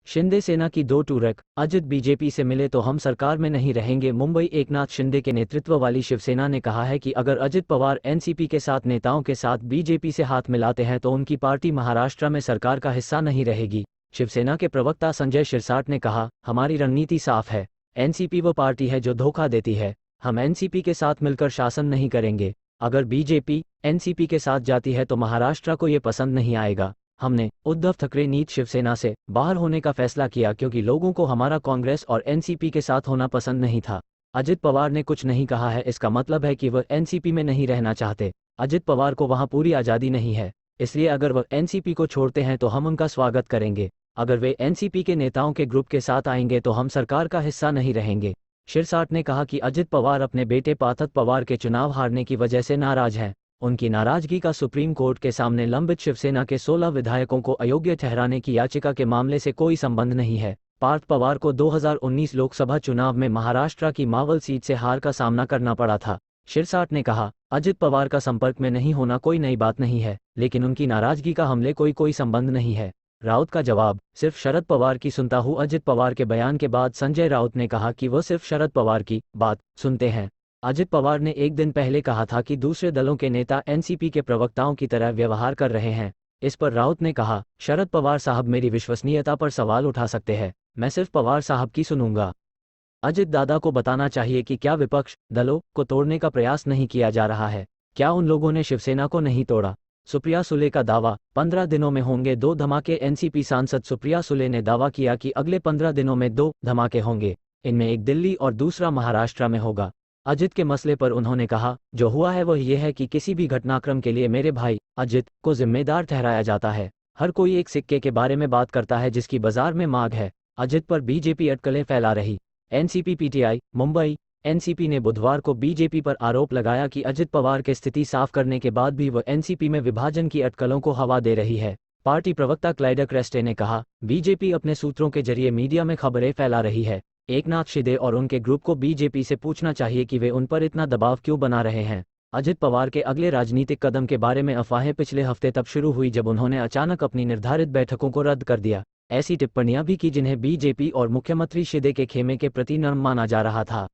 शिंदे सेना की दो टूरक, अजित बीजेपी से मिले तो हम सरकार में नहीं रहेंगे। मुंबई। एकनाथ शिंदे के नेतृत्व वाली शिवसेना ने कहा है कि अगर अजित पवार एनसीपी के साथ नेताओं के साथ बीजेपी से हाथ मिलाते हैं तो उनकी पार्टी महाराष्ट्र में सरकार का हिस्सा नहीं रहेगी। शिवसेना के प्रवक्ता संजय शिरसाट ने कहा, हमारी रणनीति साफ है। एनसीपी वो पार्टी है जो धोखा देती है। हम एनसीपी के साथ मिलकर शासन नहीं करेंगे। अगर बीजेपी एनसीपी के साथ जाती है तो महाराष्ट्र को ये पसंद नहीं आएगा। हमने उद्धव ठाकरे नीत शिवसेना से बाहर होने का फैसला किया क्योंकि लोगों को हमारा कांग्रेस और एनसीपी के साथ होना पसंद नहीं था। अजित पवार ने कुछ नहीं कहा है, इसका मतलब है कि वह एनसीपी में नहीं रहना चाहते। अजित पवार को वहां पूरी आज़ादी नहीं है, इसलिए अगर वह एनसीपी को छोड़ते हैं तो हम उनका स्वागत करेंगे। अगर वे एनसीपी के नेताओं के ग्रुप के साथ आएंगे तो हम सरकार का हिस्सा नहीं रहेंगे। शिरसाट ने कहा कि अजित पवार अपने बेटे पार्थ पवार के चुनाव हारने की वजह से नाराज हैं। उनकी नाराजगी का सुप्रीम कोर्ट के सामने लंबित शिवसेना के 16 विधायकों को अयोग्य ठहराने की याचिका के मामले से कोई संबंध नहीं है। पार्थ पवार को 2019 लोकसभा चुनाव में महाराष्ट्र की मावल सीट से हार का सामना करना पड़ा था। शिरसाट ने कहा, अजित पवार का संपर्क में नहीं होना कोई नई बात नहीं है, लेकिन उनकी नाराजगी का हमले कोई संबंध नहीं है। राउत का जवाब, सिर्फ शरद पवार की सुनता हूं। अजित पवार के बयान के बाद संजय राउत ने कहा कि वह सिर्फ शरद पवार की बात सुनते हैं। अजित पवार ने एक दिन पहले कहा था कि दूसरे दलों के नेता एनसीपी के प्रवक्ताओं की तरह व्यवहार कर रहे हैं। इस पर राउत ने कहा, शरद पवार साहब मेरी विश्वसनीयता पर सवाल उठा सकते हैं, मैं सिर्फ पवार साहब की सुनूंगा। अजित दादा को बताना चाहिए कि क्या विपक्ष दलों को तोड़ने का प्रयास नहीं किया जा रहा है? क्या उन लोगों ने शिवसेना को नहीं तोड़ा? सुप्रिया सुले का दावा, 15 दिनों में होंगे 2 धमाके। एनसीपी सांसद सुप्रिया सुले ने दावा किया कि अगले 15 दिनों में 2 धमाके होंगे। इनमें एक दिल्ली और दूसरा महाराष्ट्र में होगा। अजित के मसले पर उन्होंने कहा, जो हुआ है वह यह है कि किसी भी घटनाक्रम के लिए मेरे भाई अजित को जिम्मेदार ठहराया जाता है। हर कोई एक सिक्के के बारे में बात करता है जिसकी बाजार में मांग है। अजित पर बीजेपी अटकलें फैला रही। NCP PTI Mumbai. एनसीपी ने बुधवार को बीजेपी पर आरोप लगाया कि अजित पवार की स्थिति साफ करने के बाद भी वह एनसीपी में विभाजन की अटकलों को हवा दे रही है। पार्टी प्रवक्ता क्लाइड क्रेस्टे ने कहा, बीजेपी अपने सूत्रों के जरिए मीडिया में खबरें फैला रही है। एकनाथ शिंदे और उनके ग्रुप को बीजेपी से पूछना चाहिए कि वे उन पर इतना दबाव क्यों बना रहे हैं। अजित पवार के अगले राजनीतिक कदम के बारे में अफवाहें पिछले हफ्ते तब शुरू हुई जब उन्होंने अचानक अपनी निर्धारित बैठकों को रद्द कर दिया। ऐसी टिप्पणियां भी की जिन्हें बीजेपी और मुख्यमंत्री शिंदे के खेमे के प्रति नर्म माना जा रहा था।